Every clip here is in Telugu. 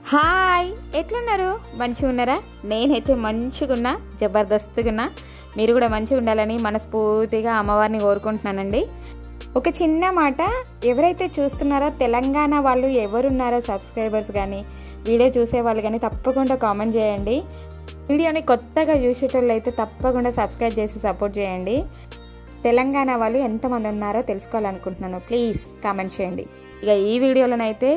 హాయ్, ఎట్లున్నారు? మంచిగా ఉన్నారా? నేనైతే మంచిగా ఉన్నా, జబర్దస్త్గా ఉన్నా. మీరు కూడా మంచిగా ఉండాలని మనస్ఫూర్తిగా అమ్మవారిని కోరుకుంటున్నానండి. ఒక చిన్న మాట, ఎవరైతే చూస్తున్నారో తెలంగాణ వాళ్ళు ఎవరున్నారో సబ్స్క్రైబర్స్ కానీ వీడియో చూసేవాళ్ళు కానీ తప్పకుండా కామెంట్ చేయండి. వీడియోని కొత్తగా చూసేటోళ్ళు అయితే తప్పకుండా సబ్స్క్రైబ్ చేసి సపోర్ట్ చేయండి. తెలంగాణ వాళ్ళు ఎంతమంది ఉన్నారో తెలుసుకోవాలనుకుంటున్నాను. ప్లీజ్ కామెంట్ చేయండి. ఇక ఈ వీడియోలోనైతే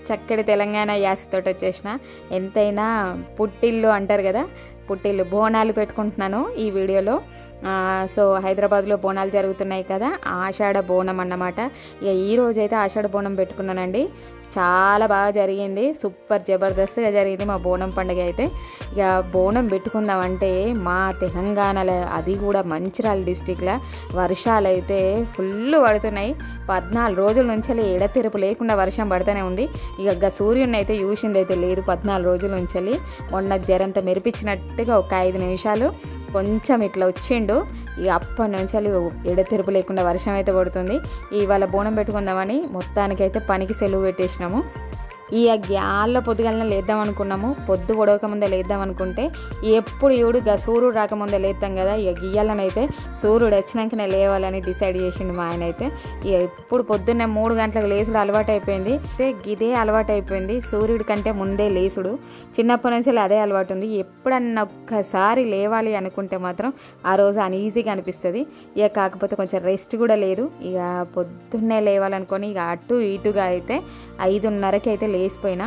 చక్కటి తెలంగాణ యాసతోటి వచ్చేసిన. ఎంతైనా పుట్టిల్లు అంటారు కదా, పుట్టిల్లు బోనాలు పెట్టుకుంటున్నాను ఈ వీడియోలో. సో హైదరాబాద్లో బోనాలు జరుగుతున్నాయి కదా, ఆషాఢ బోనం అన్నమాట. ఇక ఈరోజు అయితే ఆషాఢ బోనం పెట్టుకున్నానండి. చాలా బాగా జరిగింది, సూపర్ జబర్దస్త్గా జరిగింది మా బోనం పండుగ అయితే. ఇక బోనం పెట్టుకుందామంటే మా తెలంగాణలో, అది కూడా మంచిర్యాల డిస్టిక్లో వర్షాలు అయితే ఫుల్ పడుతున్నాయి. 14 రోజుల నుంచి ఎడతెరపు లేకుండా వర్షం పడుతూనే ఉంది. ఇక సూర్యుని అయితే చూసింది అయితే లేదు 14 రోజుల నుంచి. మొన్న జరంత మెరిపించినట్టుగా ఒక 5 నిమిషాలు కొంచెం ఇట్లా వచ్చిండు. ఇక అప్పటి నుంచి ఎడతెరుపు లేకుండా వర్షం అయితే పడుతుంది. ఇవాళ బోనం పెట్టుకుందామని మొత్తానికైతే పనికి సెలవు పెట్టేసినాము. ఈ గ్యాల్లో పొద్దుగాలనే లేద్దాం అనుకున్నాము. పొద్దు పొడవక ముందే లేద్దాం అనుకుంటే ఎప్పుడు ఈవుడు సూర్యుడు రాకముందే లేద్దాం కదా. ఇక గియ్యాలనైతే సూర్యుడు వచ్చినాకనే లేవాలని డిసైడ్ చేసిండు మా ఆయన అయితే. ఇక ఎప్పుడు పొద్దున్నే 3 గంటలకు లేసుడు అలవాటు అయిపోయింది. ఇదే అలవాటు అయిపోయింది, సూర్యుడి కంటే ముందే లేసుడు. చిన్నప్పటి నుంచి అదే అలవాటు ఉంది. ఎప్పుడన్నా ఒక్కసారి లేవాలి అనుకుంటే మాత్రం ఆ రోజు అన్ఈజీగా అనిపిస్తుంది. ఇక కాకపోతే కొంచెం రెస్ట్ కూడా లేదు. ఇక పొద్దున్నే లేవాలనుకొని ఇక అటు ఇటుగా అయితే 5:30కి అయితే లేచిపోయినా.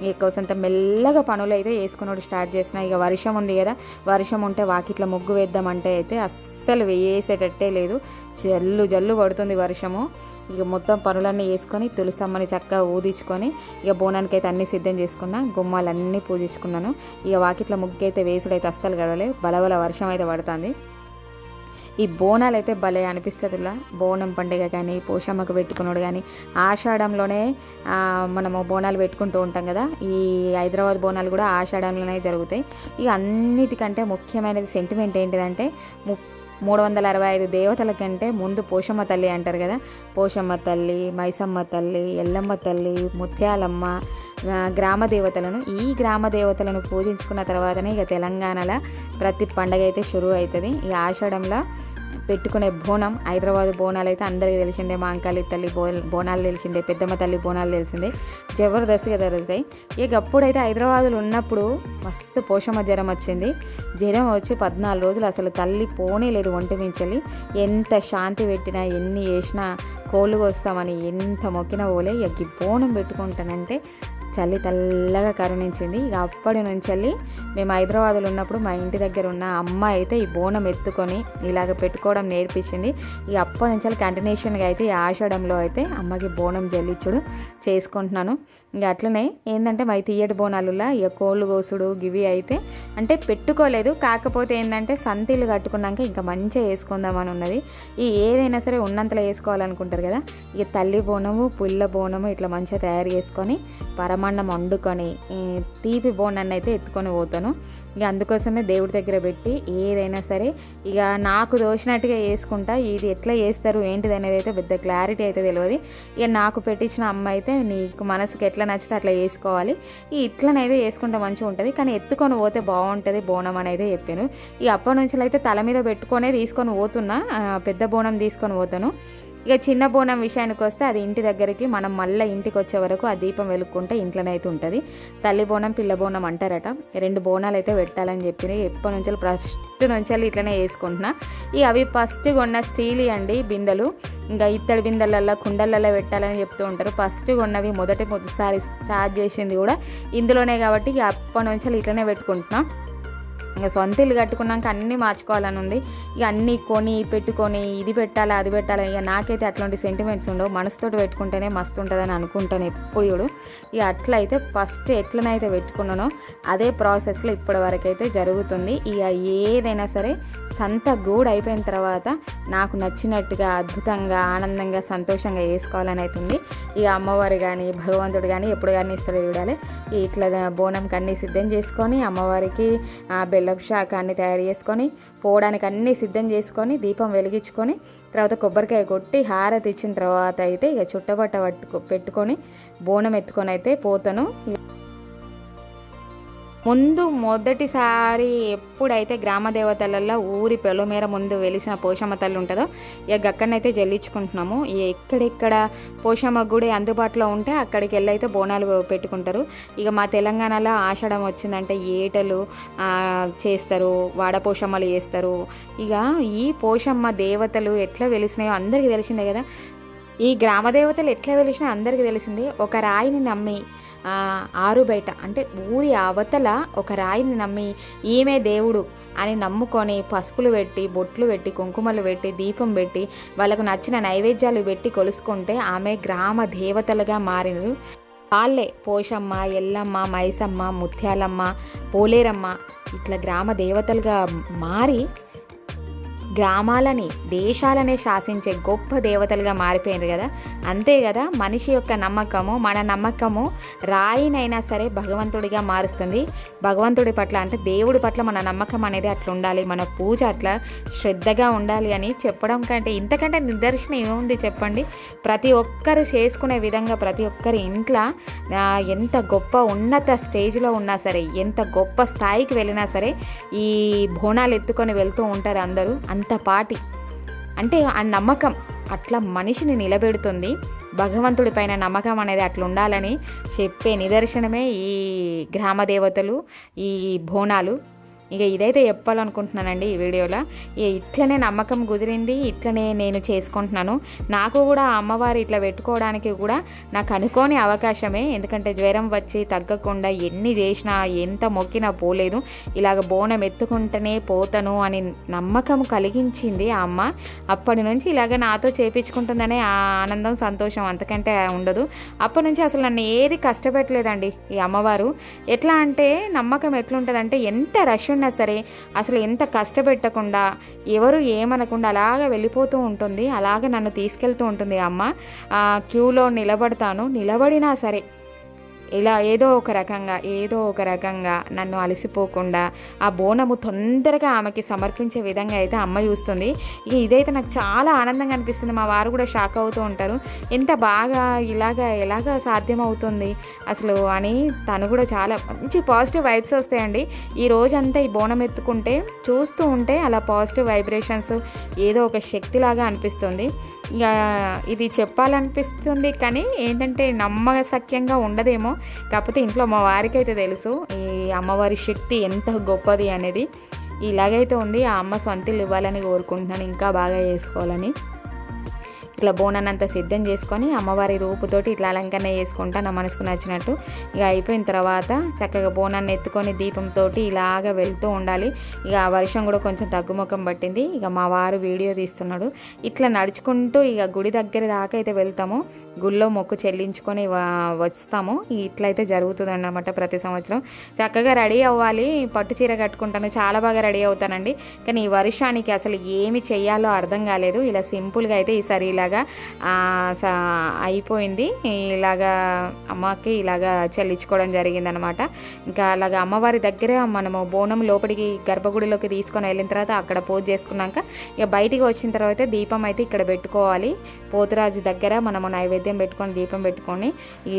ఇక కొంత మెల్లగా పనులు అయితే వేసుకున్నాడు స్టార్ట్ చేసిన. ఇక వర్షం ఉంది కదా, వర్షం ఉంటే వాకిట్ల ముగ్గు వేద్దామంటే అయితే అస్సలు వేసేటట్టే లేదు. జల్లు జల్లు పడుతుంది వర్షము. ఇక మొత్తం పనులన్నీ వేసుకొని తులసమ్మని చక్కగా ఊదించుకొని ఇక బోనానికి అయితే అన్నీ సిద్ధం చేసుకున్నా. గుమ్మాలన్నీ పూజించుకున్నాను. ఇక వాకిట్ల ముగ్గు అయితే వేసుడైతే అస్సలు గడవలే, బలబల వర్షం అయితే పడుతుంది. ఈ బోనాలు అయితే భలే అనిపిస్తుంది. ఇలా బోనం పండుగ కానీ, పోషమ్మకు పెట్టుకున్నాడు కానీ, ఆషాఢంలోనే మనము బోనాలు పెట్టుకుంటూ ఉంటాం కదా. ఈ హైదరాబాద్ బోనాలు కూడా ఆషాఢంలోనే జరుగుతాయి. ఇక అన్నిటికంటే ముఖ్యమైనది సెంటిమెంట్ ఏంటిదంటే 365 దేవతల కంటే ముందు పోషమ్మ తల్లి అంటారు కదా. పోషమ్మ తల్లి, మైసమ్మ తల్లి, ఎల్లమ్మ తల్లి, ముత్యాలమ్మ, గ్రామ దేవతలను, ఈ గ్రామ దేవతలను పూజించుకున్న తర్వాతనే ఇక తెలంగాణలో ప్రతి పండగ అయితే షురూ అవుతుంది. ఈ ఆషాఢంలో పెట్టుకునే బోనం, హైదరాబాద్ బోనాలు అయితే అందరికీ తెలిసిందే. మాంకాళి తల్లి బోనాలు తెలిసిందే, పెద్దమ్మ తల్లి బోనాలు తెలిసిందే, జబర్దస్త్గా జరుగుతాయి. ఇక అప్పుడైతే హైదరాబాద్లో ఉన్నప్పుడు మస్తు పోషమ్మ జ్వరం వచ్చింది. జ్వరం వచ్చి 14 రోజులు అసలు తల్లి పోనే లేదు ఒంటి మించలి. ఎంత శాంతి పెట్టినా, ఎన్ని చేసినా, కోళ్ళు కోస్తామని ఎంత మొక్కినా పోలే. ఇక బోనం పెట్టుకుంటానంటే చలి తెల్లగా కరుణించింది. ఇక అప్పటి నుంచి మేము హైదరాబాద్లో ఉన్నప్పుడు మా ఇంటి దగ్గర ఉన్న అమ్మ అయితే ఈ బోనం ఎత్తుకొని ఇలాగ పెట్టుకోవడం నేర్పించింది. ఇక అప్పటి నుంచి కంటిన్యూషన్గా అయితే ఈ ఆషాఢంలో అయితే అమ్మకి బోనం జల్లించుడు చేసుకుంటున్నాను. ఇక అట్లనే ఏంటంటే మా తీయటి బోనాలులా ఇక కోళ్ళు కోసుడు గివి అయితే అంటే పెట్టుకోలేదు. కాకపోతే ఏంటంటే సంతీలు కట్టుకున్నాక ఇంకా మంచిగా వేసుకుందామని ఉన్నది. ఈ ఏదైనా సరే ఉన్నంతలో వేసుకోవాలనుకుంటారు కదా. ఇక తల్లి బోనము, పుల్ల బోనము ఇట్లా మంచిగా తయారు చేసుకొని పరమాన్నం వండుకొని తీపి బోనాన్ని అయితే ఎత్తుకొని పోతాను. ఇక అందుకోసమే దేవుడి దగ్గర పెట్టి ఏదైనా సరే ఇక నాకు దోచినట్టుగా వేసుకుంటా. ఇది ఎట్లా చేస్తారు ఏంటిది అనేది అయితే పెద్ద క్లారిటీ అయితే తెలియదు. ఇక నాకు పెట్టించిన అమ్మ అయితే నీకు మనసుకి ఎట్లా నచ్చితే అట్లా వేసుకోవాలి, ఇట్లనైతే వేసుకుంటే మంచిగా ఉంటుంది, కానీ ఎత్తుకొని పోతే బాగుంటుంది బోనం అనేది చెప్పాను. ఇక అప్పటి నుంచి అయితే తల మీద పెట్టుకొనే తీసుకొని పోతున్నా, పెద్ద బోనం తీసుకొని పోతాను. ఇక చిన్న బోనం విషయానికి వస్తే అది ఇంటి దగ్గరికి మనం మళ్ళీ ఇంటికి వచ్చే వరకు ఆ దీపం వెలుక్కుంటే ఇంట్లోనే అయితే ఉంటుంది. తల్లి బోనం, పిల్ల బోనం అంటారట. 2 బోనాలు అయితే పెట్టాలని చెప్పి ఎప్పటి నుంచి ఫస్ట్ నుంచి ఇట్లనే వేసుకుంటున్నా. ఇక అవి ఫస్ట్ కొన్న స్టీల్ అండి బిందెలు. ఇంకా ఇత్తడి బిందెలల్లో, కుండలలో పెట్టాలని చెప్తూ ఉంటారు. ఫస్ట్ కొన్నవి మొదటిసారి స్టార్ట్ చేసింది కూడా ఇందులోనే కాబట్టి ఇక అప్పటి నుంచి ఇట్లనే పెట్టుకుంటున్నా. ఇంకా సొంత ఇల్లు కట్టుకున్నాక అన్నీ మార్చుకోవాలని ఉంది. ఇక అన్నీ కొని పెట్టుకొని ఇది పెట్టాలా అది పెట్టాలా. ఇక నాకైతే అట్లాంటి సెంటిమెంట్స్ ఉండవు, మనసుతోటి పెట్టుకుంటేనే మస్తు ఉంటుందని అనుకుంటాను ఎప్పుడు చూడు. ఇక అట్లా అయితే ఫస్ట్ ఎట్లనైతే పెట్టుకున్నానో అదే ప్రాసెస్లో ఇప్పటి వరకు అయితే జరుగుతుంది. ఇక ఏదైనా సరే సంత గూడు అయిపోయిన తర్వాత నాకు నచ్చినట్టుగా అద్భుతంగా, ఆనందంగా, సంతోషంగా వేసుకోవాలని అవుతుంది. ఇక అమ్మవారు కానీ భగవంతుడు కానీ ఎప్పుడు కానీ ఇస్తారో చూడాలి. ఇట్లా బోనంకి అన్నీ సిద్ధం చేసుకొని అమ్మవారికి బెల్లపు శాకాన్ని తయారు చేసుకొని పోవడానికి అన్నీ సిద్ధం చేసుకొని దీపం వెలిగించుకొని తర్వాత కొబ్బరికాయ కొట్టి హారతి ఇచ్చిన తర్వాత అయితే ఇక చుట్టబట్ట పెట్టుకొని బోనం ఎత్తుకొని అయితే పోతాను. మొదటిసారి ఎప్పుడైతే గ్రామ దేవతలలో ఊరి పొలమేర ముందు వెలిసిన పోషమ్మ తల్లి ఉంటుందో ఇక అక్కడనైతే జల్లించుకుంటున్నాము. ఎక్కడెక్కడ పోషమ్మ గుడి అందుబాటులో ఉంటే అక్కడికి వెళ్ళైతే బోనాలు పెట్టుకుంటారు. ఇక మా తెలంగాణలో ఆషాఢం వచ్చిందంటే ఏటలు చేస్తారు, వాడపోషమ్మలు చేస్తారు. ఇక ఈ పోషమ్మ దేవతలు ఎట్లా వెలిసినాయో అందరికీ తెలిసిందే కదా. ఈ గ్రామ దేవతలు ఎట్లా వెలిసినా అందరికీ తెలిసింది. ఒక రాయిని నమ్మి ఆరు బయట అంటే ఊరి అవతల ఒక రాయిని నమ్మి ఈమె దేవుడు అని నమ్ముకొని పసుపులు పెట్టి, బొట్లు పెట్టి, కుంకుమలు పెట్టి, దీపం పెట్టి, వాళ్ళకు నచ్చిన నైవేద్యాలు పెట్టి కొలుసుకుంటే ఆమె గ్రామ దేవతలుగా మారినారు. వాళ్ళే పోషమ్మ, ఎల్లమ్మ, మైసమ్మ, ముత్యాలమ్మ, పోలేరమ్మ ఇట్లా గ్రామ దేవతలుగా మారి గ్రామాలని, దేశాలనే శాసించే గొప్ప దేవతలుగా మారిపోయింది కదా. అంతే కదా, మనిషి యొక్క నమ్మకము, మన నమ్మకము రాయినైనా సరే భగవంతుడిగా మారుస్తుంది. భగవంతుడి పట్ల అంటే దేవుడి పట్ల మన నమ్మకం అనేది అట్లా ఉండాలి, మన పూజ అట్లా శ్రద్ధగా ఉండాలి అని చెప్పడం కంటే ఇంతకంటే నిదర్శనం ఏముంది చెప్పండి. ప్రతి ఒక్కరు చేసుకునే విధంగా ప్రతి ఒక్కరి ఇంట్లో ఎంత గొప్ప ఉన్నత స్టేజ్లో ఉన్నా సరే, ఎంత గొప్ప స్థాయికి వెళ్ళినా సరే ఈ బోనాలు ఎత్తుకొని వెళ్తూ ఉంటారు అందరూ. అంత పాటి అంటే ఆ నమ్మకం అట్లా మనిషిని నిలబెడుతుంది. భగవంతుడి పైన నమ్మకం అనేది అట్లా ఉండాలని చెప్పే నిదర్శనమే ఈ గ్రామ దేవతలు, ఈ బోనాలు. ఇక ఇదైతే చెప్పాలనుకుంటున్నానండి ఈ వీడియోలో. ఇట్లనే నమ్మకం కుదిరింది, ఇట్లనే నేను చేసుకుంటున్నాను. నాకు కూడా అమ్మవారు ఇట్లా పెట్టుకోవడానికి కూడా నాకు అనుకోని అవకాశమే. ఎందుకంటే జ్వరం వచ్చి తగ్గకుండా ఎన్ని చేసినా ఎంత మొక్కినా పోలేదు. ఇలాగ బోనం ఎత్తుకుంటేనే పోతాను అని నమ్మకం కలిగించింది ఆ అమ్మ. అప్పటి నుంచి ఇలాగ నాతో చేపించుకుంటుందనే ఆ ఆనందం, సంతోషం అంతకంటే ఉండదు. అప్పటి నుంచి అసలు నన్ను ఏది కష్టపెట్టలేదండి ఈ అమ్మవారు. ఎట్లా అంటే నమ్మకం ఎట్లుంటుందంటే ఎంత రష్ ఉన్నా సరే అసలు ఎంత కష్టపెట్టకుండా, ఎవరు ఏమనకుండా అలాగ వెళ్ళిపోతూ ఉంటుంది. అలాగే నన్ను తీసుకెళ్తూ ఉంటుంది అమ్మ. క్యూలో నిలబడినా సరే ఇలా ఏదో ఒక రకంగా నన్ను అలసిపోకుండా ఆ బోనము తొందరగా ఆమెకి సమర్పించే విధంగా అయితే అమ్మ చూస్తుంది. ఇక ఇదైతే నాకు చాలా ఆనందంగా అనిపిస్తుంది. మా వారు కూడా షాక్ అవుతూ ఉంటారు, ఎంత బాగా ఎలాగా సాధ్యమవుతుంది అసలు అని. తను కూడా చాలా మంచి పాజిటివ్ వైబ్స్ వస్తాయండి. ఈ రోజంతా ఈ బోనం ఎత్తుకుంటే చూస్తూ ఉంటే అలా పాజిటివ్ వైబ్రేషన్స్ ఏదో ఒక శక్తిలాగా అనిపిస్తుంది. ఇక ఇది చెప్పాలనిపిస్తుంది కానీ ఏంటంటే నమ్మశక్యంగా ఉండదేమో. కాకపోతే ఇంట్లో మా వారికి అయితే తెలుసు ఈ అమ్మవారి శక్తి ఎంత గొప్పది అనేది. ఇలాగైతే ఉంది. ఆ అమ్మ సొంతలు ఇవ్వాలని కోరుకుంటున్నాను, ఇంకా బాగా చేసుకోవాలని. ఇట్లా బోనాన్ని అంతా సిద్ధం చేసుకొని అమ్మవారి రూపుతోటి ఇట్లా అలంకరణ చేసుకుంటా నా మనసుకు నచ్చినట్టు. ఇక అయిపోయిన తర్వాత చక్కగా బోనాన్ని ఎత్తుకొని దీపంతో ఇలాగ వెళ్తూ ఉండాలి. ఇక ఆ వర్షం కూడా కొంచెం తగ్గుముఖం పట్టింది. ఇక మా వారు వీడియో తీస్తున్నాడు. ఇట్లా నడుచుకుంటూ ఇక గుడి దగ్గర దాకా అయితే వెళ్తాము. గుళ్ళో మొక్కు చెల్లించుకొని వస్తాము. ఇట్లయితే జరుగుతుంది అన్నమాట ప్రతి సంవత్సరం. చక్కగా రెడీ అవ్వాలి, పట్టు చీర కట్టుకుంటాను, చాలా బాగా రెడీ అవుతానండి. కానీ ఈ వర్షానికి అసలు ఏమి చెయ్యాలో అర్థం కాలేదు. ఇలా సింపుల్గా అయితే ఈసారి ఇలాగా అయిపోయింది. ఇలాగా అమ్మకి ఇలాగా చెల్లించుకోవడం జరిగిందనమాట. ఇంకా అలాగా అమ్మవారి దగ్గర మనము బోనం లోపలికి గర్భగుడిలోకి తీసుకొని వెళ్ళిన తర్వాత అక్కడ పూజ చేసుకున్నాక ఇక బయటికి వచ్చిన తర్వాత దీపం అయితే ఇక్కడ పెట్టుకోవాలి. పోతురాజు దగ్గర మనము నైవేద్యం పెట్టుకొని దీపం పెట్టుకొని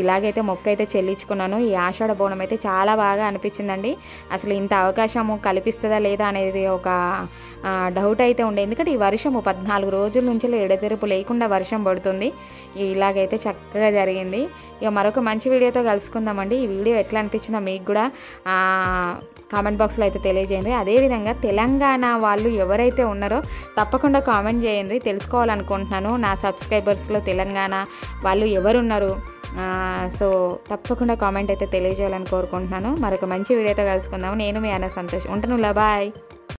ఇలాగైతే మొక్క అయితే చెల్లించుకున్నాను. ఈ ఆషాఢ బోనం అయితే చాలా బాగా అనిపించిందండి. అసలు ఇంత అవకాశము కల్పిస్తుందా లేదా అనేది ఒక డౌట్ అయితే ఉండే. ఎందుకంటే ఈ వర్షము 14 రోజుల నుంచి ఎడతెరుపు లేకుండా వర్షం పడుతుంది. ఇలాగైతే చక్కగా జరిగింది. ఇక మరొక మంచి వీడియోతో కలుసుకుందామండి. ఈ వీడియో ఎట్లా అనిపించిందో మీకు కూడా కామెంట్ బాక్స్లో అయితే తెలియజేయండి. అదేవిధంగా తెలంగాణ వాళ్ళు ఎవరైతే ఉన్నారో తప్పకుండా కామెంట్ చేయండి, తెలుసుకోవాలనుకుంటున్నాను. నా సబ్స్క్రైబర్స్లో తెలంగాణ వాళ్ళు ఎవరున్నారు, సో తప్పకుండా కామెంట్ అయితే తెలియజేయాలని కోరుకుంటున్నాను. మరొక మంచి వీడియోతో కలుసుకుందాము. నేను మీ అన్న సంతోష్ ఉంటాను. బాయ్.